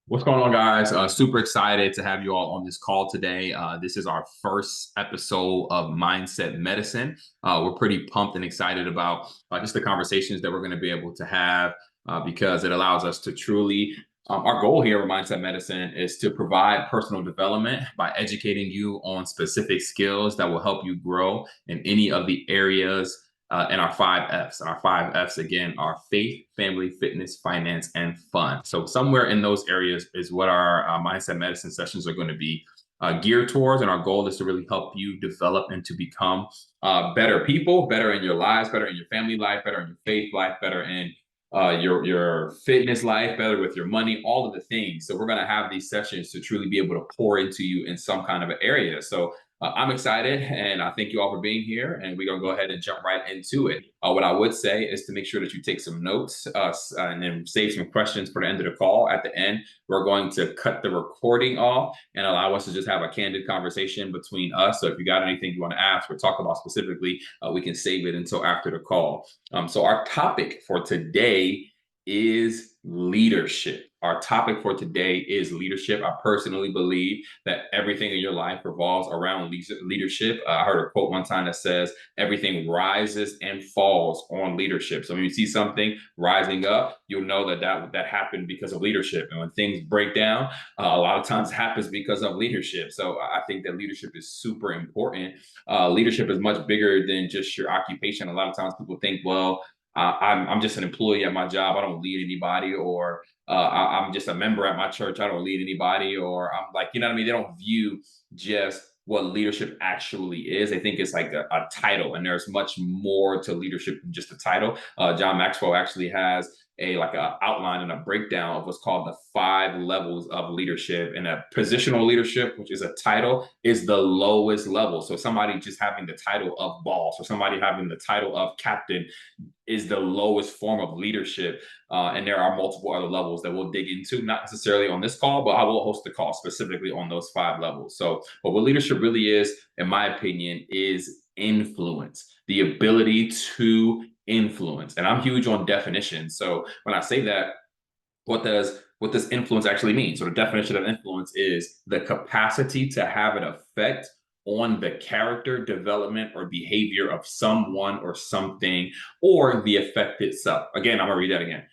What's going on, guys? Super excited to have you all on this call today. This is our first episode of Mindset Medicine. We're pretty pumped and excited about just the conversations that we're going to be able to have because it allows us to truly. Our goal here at Mindset Medicine is to provide personal development by educating you on specific skills that will help you grow in any of the areas and our five F's. And our five F's, again, are faith, family, fitness, finance, and fun. So, somewhere in those areas is what our mindset medicine sessions are going to be geared towards. And our goal is to really help you develop and to become better people, better in your lives, better in your family life, better in your faith life, better in your fitness life, better with your money, all of the things. So we're going to have these sessions to truly be able to pour into you in some kind of an area. So I'm excited, and I thank you all for being here. And we're gonna go ahead and jump right into it. What I would say is to make sure that you take some notes and then save some questions for the end of the call. At the end, we're going to cut the recording off and allow us to just have a candid conversation between us. So if you got anything you want to ask or talk about specifically, we can save it until after the call. So our topic for today is leadership. Our topic for today is leadership. I personally believe that everything in your life revolves around leadership. I heard a quote one time that says, everything rises and falls on leadership. So when you see something rising up, you'll know that happened because of leadership. And when things break down, a lot of times it happens because of leadership. So I think that leadership is super important. Leadership is much bigger than just your occupation. A lot of times people think, well, I'm just an employee at my job. I don't lead anybody, or I'm just a member at my church. I don't lead anybody, or I'm like, you know what I mean? They don't view just what leadership actually is. They think it's like a title, and there's much more to leadership than just a title. John Maxwell actually has a outline and a breakdown of what's called the 5 levels of leadership, and a positional leadership, which is a title, is the lowest level. So somebody just having the title of boss or somebody having the title of captain is the lowest form of leadership. And there are multiple other levels that we'll dig into, not necessarily on this call, but I will host a call specifically on those 5 levels. So, but what leadership really is, in my opinion, is influence, the ability to influence. And I'm huge on definitions. So when I say that, what does influence actually mean? So the definition of influence is the capacity to have an effect on the character development or behavior of someone or something, or the effect itself. Again, I'm gonna read that again.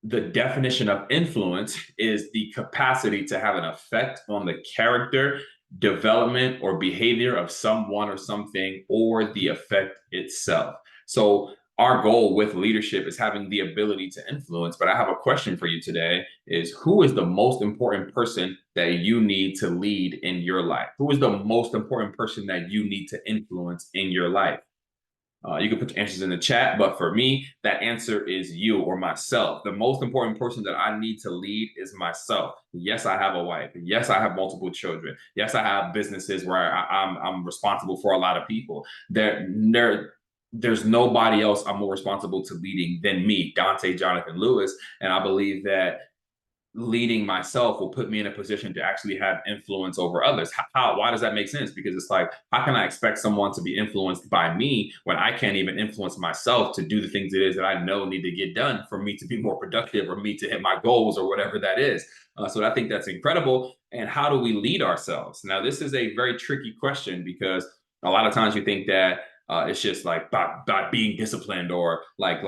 The definition of influence is the capacity to have an effect on the character development or behavior of someone or something, or the effect itself. So our goal with leadership is having the ability to influence. But I have a question for you today: is who is the most important person that you need to lead in your life? Who is the most important person that you need to influence in your life? You can put your answers in the chat, but for me, that answer is you or myself. The most important person that I need to lead is myself. Yes, I have a wife. Yes, I have multiple children. Yes, I have businesses where I'm responsible for a lot of people. There's nobody else I'm more responsible to leading than me, Dante Jonathan Lewis. And I believe that leading myself will put me in a position to actually have influence over others. Why does that make sense? Because it's like, how can I expect someone to be influenced by me when I can't even influence myself to do the things it is that I know need to get done for me to be more productive, or me to hit my goals, or whatever that is. So I think that's incredible. And how do we lead ourselves? Now, this is a very tricky question, because a lot of times you think that it's just like by being disciplined, or like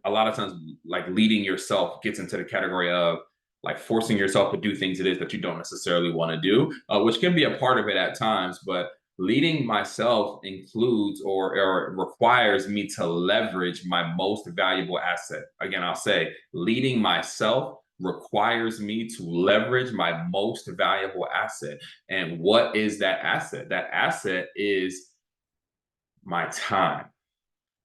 a lot of times, like leading yourself gets into the category of like forcing yourself to do things it is that you don't necessarily want to do, which can be a part of it at times. But leading myself includes, or requires me to leverage my most valuable asset. Again, I'll say leading myself requires me to leverage my most valuable asset. And what is that asset? That asset is my time.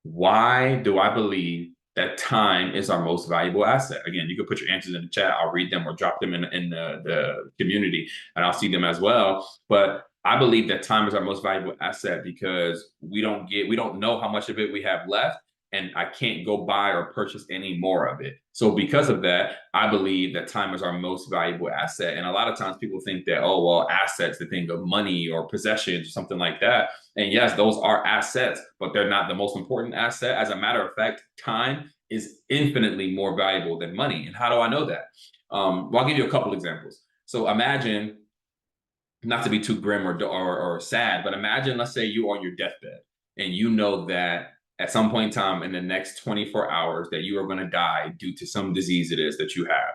Why do I believe that time is our most valuable asset? Again, you can put your answers in the chat. I'll read them or drop them in the community, and I'll see them as well. But I believe that time is our most valuable asset because we don't know how much of it we have left, and I can't go buy or purchase any more of it. So because of that, I believe that time is our most valuable asset. And a lot of times people think that, oh, well, assets, they think of money or possessions or something like that. And yes, those are assets, but they're not the most important asset. As a matter of fact, time is infinitely more valuable than money. And how do I know that? Well, I'll give you a couple examples. So imagine, not to be too grim or sad, but imagine, let's say you on your deathbed and you know that at some point in time in the next 24 hours that you are going to die due to some disease it is that you have.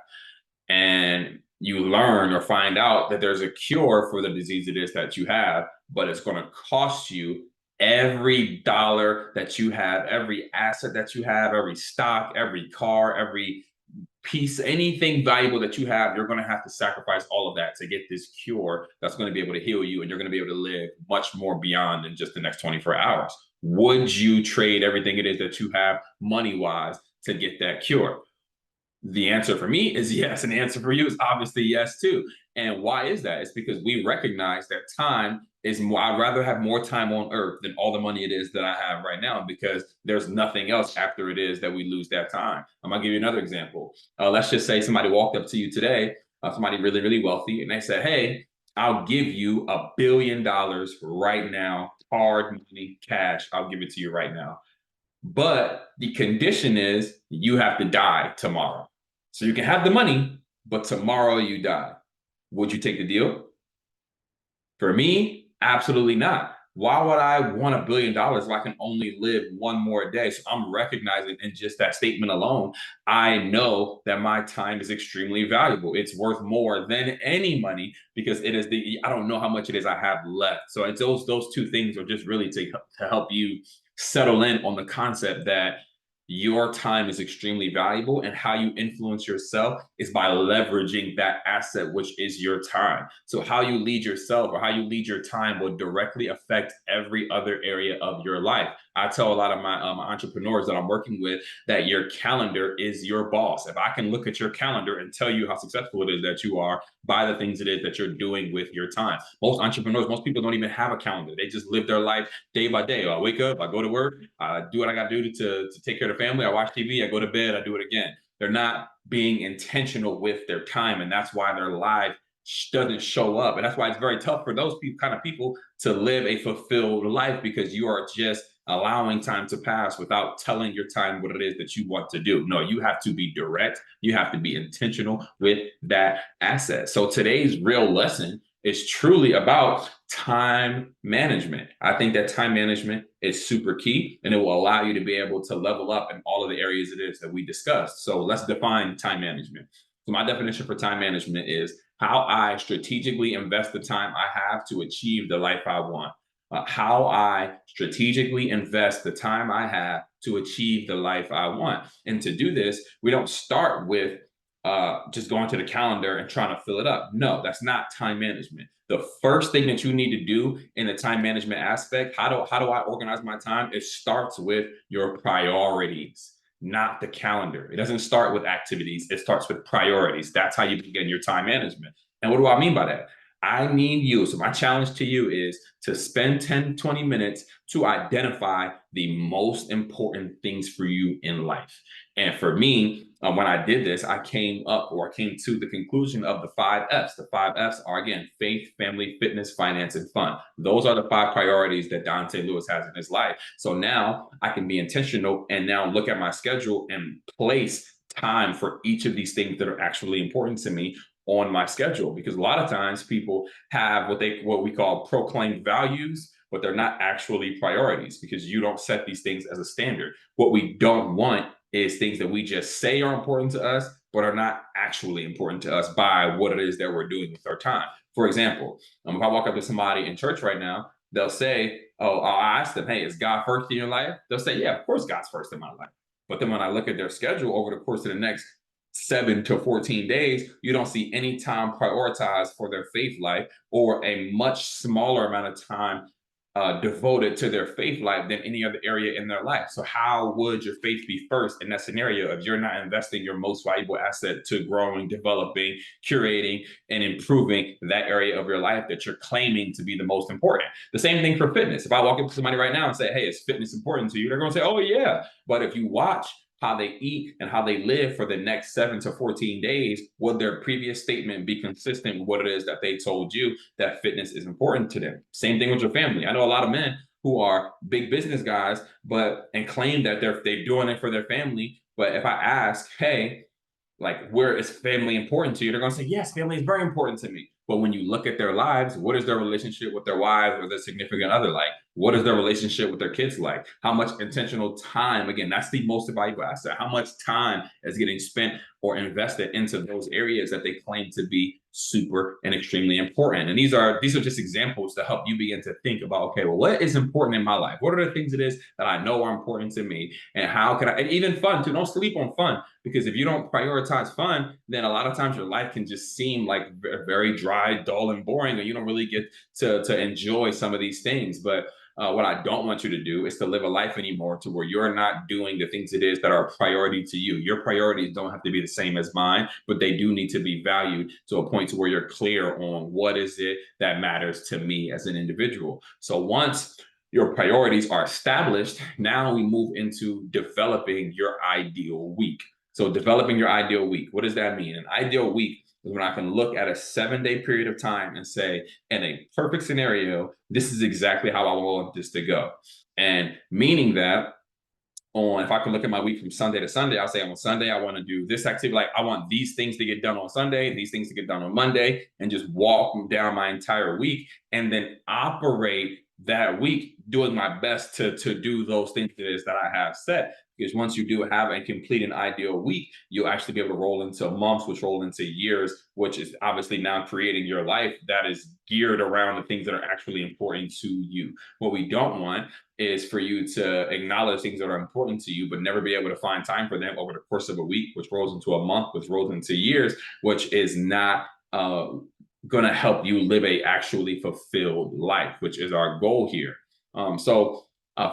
And you learn or find out that there's a cure for the disease it is that you have, but it's going to cost you every dollar that you have, every asset that you have, every stock, every car, every piece, anything valuable that you have, you're going to have to sacrifice all of that to get this cure that's going to be able to heal you, and you're going to be able to live much more beyond than just the next 24 hours. Would you trade everything it is that you have money wise to get that cure? The answer for me is yes, and the answer for you is obviously yes too. And why is that? It's because we recognize that time is more. I'd rather have more time on earth than all the money it is that I have right now, because there's nothing else after it is that we lose that time. I'm gonna give you another example. Let's just say somebody walked up to you today, somebody really, really wealthy, and they said, "Hey, I'll give you $1 billion right now, hard money, cash. I'll give it to you right now. But the condition is you have to die tomorrow. So you can have the money, but tomorrow you die." Would you take the deal? For me, absolutely not. Why would I want $1 billion if I can only live one more day? So I'm recognizing in just that statement alone, I know that my time is extremely valuable. It's worth more than any money, because it is I don't know how much it is I have left. So it's those two things are just really to help you settle in on the concept that your time is extremely valuable, and how you influence yourself is by leveraging that asset, which is your time. So how you lead yourself or how you lead your time will directly affect every other area of your life. I tell a lot of my entrepreneurs that I'm working with that your calendar is your boss. If I can look at your calendar and tell you how successful it is that you are by the things it is that you're doing with your time. Most entrepreneurs, most people don't even have a calendar. They just live their life day by day. I wake up, I go to work, I do what I got to do to take care of the family. I watch TV, I go to bed, I do it again. They're not being intentional with their time, and that's why their life doesn't show up. And that's why it's very tough for those kind of people to live a fulfilled life, because you are just allowing time to pass without telling your time what it is that you want to do. No, you have to be direct. You have to be intentional with that asset. So today's real lesson is truly about time management. I think that time management is super key, and it will allow you to be able to level up in all of the areas it is that we discussed. So let's define time management. So my definition for time management is how I strategically invest the time I have to achieve the life I want. How I strategically invest the time I have to achieve the life I want. And to do this, we don't start with just going to the calendar and trying to fill it up. No, that's not time management. The first thing that you need to do in the time management aspect, how do I organize my time? It starts with your priorities, not the calendar. It doesn't start with activities, it starts with priorities. That's how you begin your time management. And what do I mean by that? I need you. So, my challenge to you is to spend 10, 20 minutes to identify the most important things for you in life. And for me, when I did this, I came to the conclusion of the 5 F's. The 5 F's are, again, faith, family, fitness, finance, and fun. Those are the 5 priorities that Dante Lewis has in his life. So now I can be intentional and now look at my schedule and place time for each of these things that are actually important to me on my schedule, because a lot of times people have what we call proclaimed values, but they're not actually priorities, because you don't set these things as a standard. What we don't want is things that we just say are important to us, but are not actually important to us by what it is that we're doing with our time. For example, if I walk up to somebody in church right now, they'll say, "Oh," I'll ask them, "Hey, is God first in your life?" They'll say, "Yeah, of course God's first in my life." But then when I look at their schedule over the course of the next 7 to 14 days, you don't see any time prioritized for their faith life, or a much smaller amount of time devoted to their faith life than any other area in their life. So, how would your faith be first in that scenario if you're not investing your most valuable asset to growing, developing, curating, and improving that area of your life that you're claiming to be the most important? The same thing for fitness. If I walk up to somebody right now and say, "Hey, is fitness important to you?" They're going to say, "Oh, yeah." But if you watch how they eat and how they live for the next 7 to 14 days, would their previous statement be consistent with what it is that they told you that fitness is important to them? Same thing with your family. I know a lot of men who are big business guys, but and claim that they're doing it for their family. But if I ask, "Hey, like, where is family important to you? They're going to say, yes, family is very important to me. But when you look at their lives, what is their relationship with their wives or their significant other like? What is their relationship with their kids like? How much intentional time, again, that's the most valuable asset. How much time is getting spent or invested into those areas that they claim to be super and extremely important? And these are just examples to help you begin to think about, okay, well, what is important in my life? What are the things it is that I know are important to me? And how can I, and even fun too, don't sleep on fun, because if you don't prioritize fun, then a lot of times your life can just seem like very dry, dull, and boring, and you don't really get to enjoy some of these things. But what I don't want you to do is to live a life anymore to where you're not doing the things it is that are a priority to you. Your priorities don't have to be the same as mine, but they do need to be valued to a point to where you're clear on what is it that matters to me as an individual. So once your priorities are established, now we move into developing your ideal week. So developing your ideal week, what does that mean? An ideal week is when I can look at a 7-day period of time and say, in a perfect scenario, this is exactly how I want this to go. And meaning that if I can look at my week from Sunday to Sunday, I'll say on Sunday, I want to do this activity. Like, I want these things to get done on Sunday, these things to get done on Monday, and just walk down my entire week and then operate that week doing my best to do those things that I have set. Because once you do have and complete an ideal week, you'll actually be able to roll into months, which roll into years, which is obviously now creating your life that is geared around the things that are actually important to you. What we don't want is for you to acknowledge things that are important to you, but never be able to find time for them over the course of a week, which rolls into a month, which rolls into years, which is not going to help you live a actually fulfilled life, which is our goal here.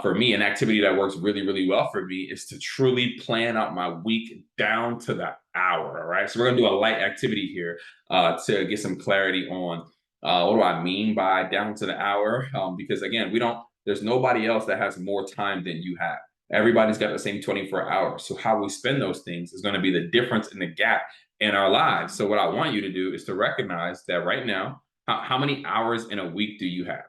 For me, an activity that works really, really well for me is to truly plan out my week down to the hour. All right. So we're going to do a light activity here to get some clarity on what do I mean by down to the hour? Because again, there's nobody else that has more time than you have. Everybody's got the same 24 hours. So how we spend those things is going to be the difference in the gap in our lives. So what I want you to do is to recognize that right now, how many hours in a week do you have?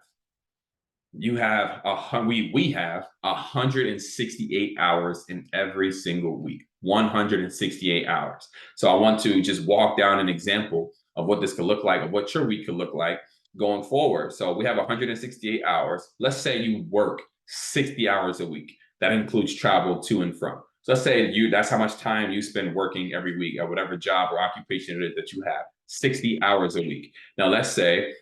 We have 168 hours in every single week. 168 hours. So I want to just walk down an example of what this could look like, of what your week could look like going forward. So we have 168 hours. Let's say you work 60 hours a week. That includes travel to and from. So let's say that's how much time you spend working every week at whatever job or occupation it is that you have, 60 hours a week. Now let's say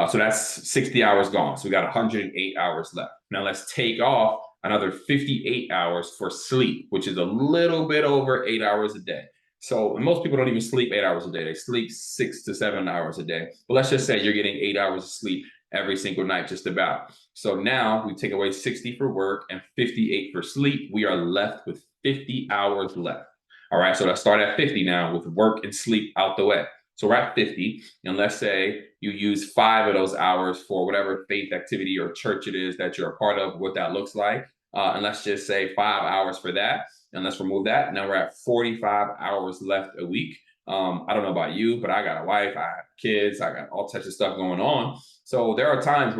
so that's 60 hours gone. So we got 108 hours left. Now let's take off another 58 hours for sleep, which is a little bit over 8 hours a day. So most people don't even sleep 8 hours a day. They sleep 6 to 7 hours a day. But let's just say you're getting 8 hours of sleep every single night, just about. So now we take away 60 for work and 58 for sleep. We are left with 50 hours left. All right. So let's start at 50 now with work and sleep out the way. So we're at 50, and let's say you use 5 of those hours for whatever faith activity or church it is that you're a part of, what that looks like. And let's just say 5 hours for that. And let's remove that. Now we're at 45 hours left a week. I don't know about you, but I got a wife, I have kids, I got all types of stuff going on. So there are times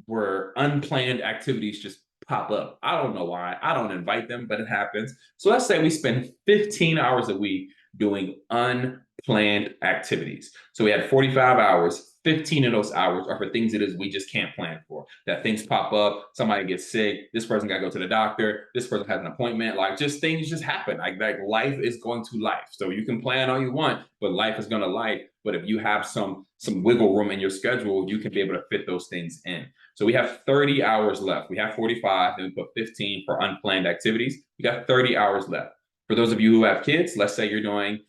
where unplanned activities just pop up. I don't know why. I don't invite them, but it happens. So let's say we spend 15 hours a week doing unplanned activities. So we had 45 hours. 15 of those hours are for things it is we just can't plan for. That things pop up, somebody gets sick, this person got to go to the doctor, this person has an appointment, like just things just happen. Like life is going to life. So you can plan all you want, but life is going to life. But if you have some wiggle room in your schedule, you can be able to fit those things in. So we have 30 hours left. We have 45, then we put 15 for unplanned activities. We got 30 hours left. For those of you who have kids, let's say you're doing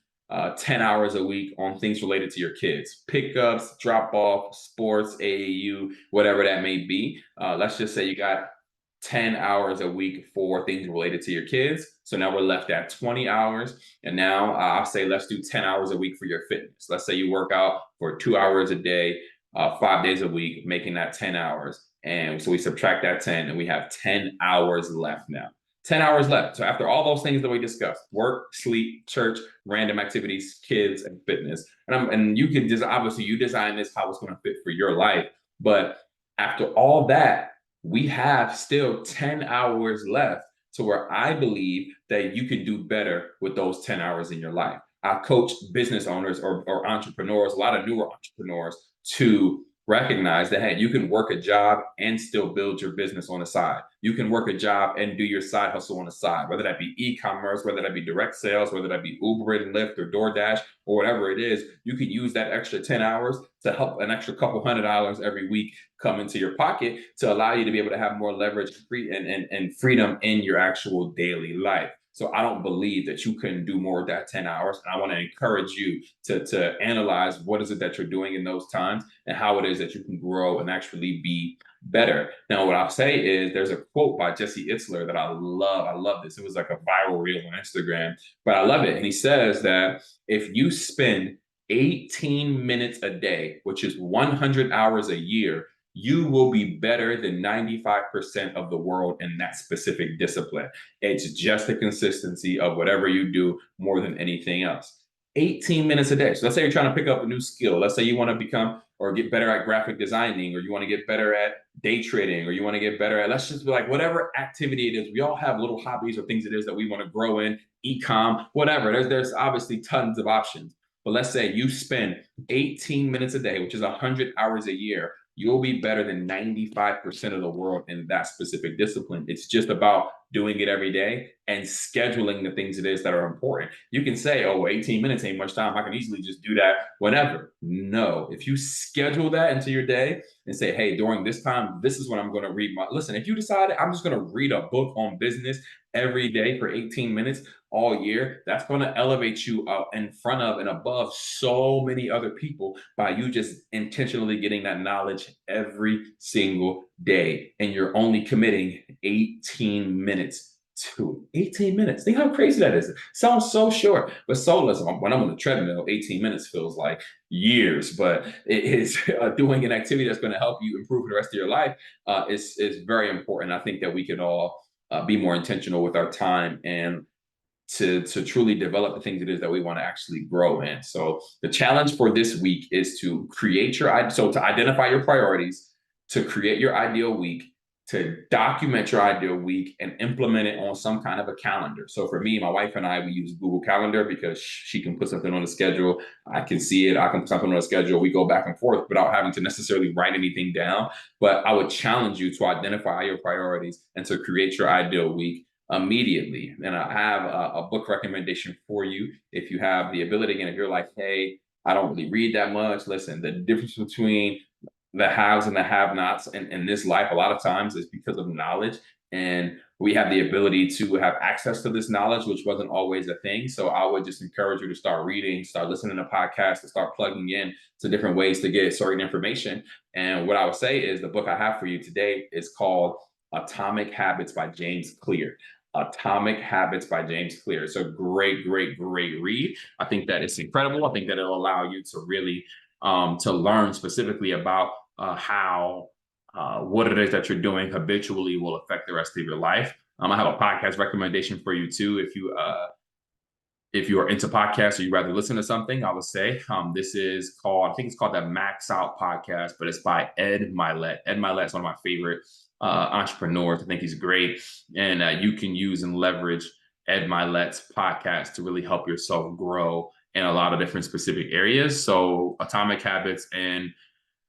10 hours a week on things related to your kids, pickups, drop off, sports, AAU, whatever that may be. Let's just say you got 10 hours a week for things related to your kids. So now we're left at 20 hours. And now I'll say, let's do 10 hours a week for your fitness. Let's say you work out for 2 hours a day, 5 days a week, making that 10 hours. And so we subtract that 10 and we have 10 hours left now. 10 hours left. So after all those things that we discussed, work, sleep, church, random activities, kids, and fitness. And you can just, obviously you design this how it's going to fit for your life. But after all that, we have still 10 hours left to where I believe that you can do better with those 10 hours in your life. I coach business owners or entrepreneurs, a lot of newer entrepreneurs, to recognize that, hey, you can work a job and still build your business on the side. You can work a job and do your side hustle on the side, whether that be e-commerce, whether that be direct sales, whether that be Uber and Lyft or DoorDash or whatever it is. You can use that extra 10 hours to help an extra couple $100 every week come into your pocket to allow you to be able to have more leverage and freedom in your actual daily life. So I don't believe that you can do more with that 10 hours. And I want to encourage you to analyze what is it that you're doing in those times and how it is that you can grow and actually be better. Now, what I'll say is there's a quote by Jesse Itzler that I love. I love this. It was like a viral reel on Instagram, but I love it. And he says that if you spend 18 minutes a day, which is 100 hours a year, you will be better than 95% of the world in that specific discipline. It's just the consistency of whatever you do more than anything else. 18 minutes a day. So let's say you're trying to pick up a new skill. Let's say you want to become or get better at graphic designing, or you want to get better at day trading, or you want to get better at, let's just be like, whatever activity it is. We all have little hobbies or things it is that we want to grow in, e-com, whatever. There's obviously tons of options. But let's say you spend 18 minutes a day, which is 100 hours a year, you'll be better than 95% of the world in that specific discipline. It's just about doing it every day and scheduling the things it is that are important. You can say, oh, 18 minutes ain't much time. I can easily just do that whenever. No, if you schedule that into your day and say, hey, during this time, this is when I'm going to read listen, if you decide I'm just going to read a book on business every day for 18 minutes all year, that's going to elevate you up in front of and above so many other people by you just intentionally getting that knowledge every single day. And you're only committing 18 minutes to 18 minutes. Think how crazy that is. Sounds so short, but so listen, when I'm on the treadmill, 18 minutes feels like years, but it is doing an activity that's going to help you improve the rest of your life is very important. I think that we can all be more intentional with our time and to truly develop the things it is that we want to actually grow in. So the challenge for this week is to create to identify your priorities, to create your ideal week, to document your ideal week and implement it on some kind of a calendar. So for me, my wife and I, we use Google Calendar because she can put something on the schedule. I can see it. I can put something on the schedule. We go back and forth without having to necessarily write anything down. But I would challenge you to identify your priorities and to create your ideal week immediately. And I have a book recommendation for you. If you have the ability, and if you're like, hey, I don't really read that much, listen, the difference between the haves and the have-nots in this life a lot of times is because of knowledge. And we have the ability to have access to this knowledge, which wasn't always a thing. So I would just encourage you to start reading, start listening to podcasts, to start plugging in to different ways to get certain information. And what I would say is the book I have for you today is called Atomic Habits by James Clear. Atomic Habits by James Clear. It's a great, great, great read. I think that it's incredible. I think that it'll allow you to really to learn specifically about how what it is that you're doing habitually will affect the rest of your life. I have a podcast recommendation for you too. If you are into podcasts or you rather listen to something, I would say this is called, I think it's called the Max Out Podcast, but it's by Ed Mylett. Ed Mylett is one of my favorite entrepreneurs. I think he's great. And you can use and leverage Ed Mylett's podcast to really help yourself grow in a lot of different specific areas. So Atomic Habits and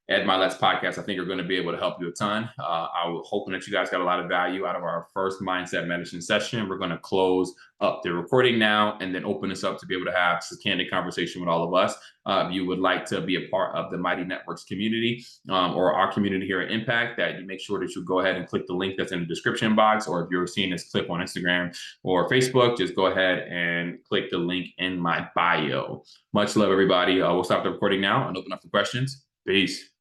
Ed Mylett's podcast, I think, are going to be able to help you a ton. I was hoping that you guys got a lot of value out of our first Mindset Medicine session. We're going to close up the recording now and then open this up to be able to have a candid conversation with all of us. If you would like to be a part of the Mighty Networks community or our community here at Impact, that you make sure that you go ahead and click the link that's in the description box. Or if you're seeing this clip on Instagram or Facebook, just go ahead and click the link in my bio. Much love, everybody. We'll stop the recording now and open up for questions. Peace.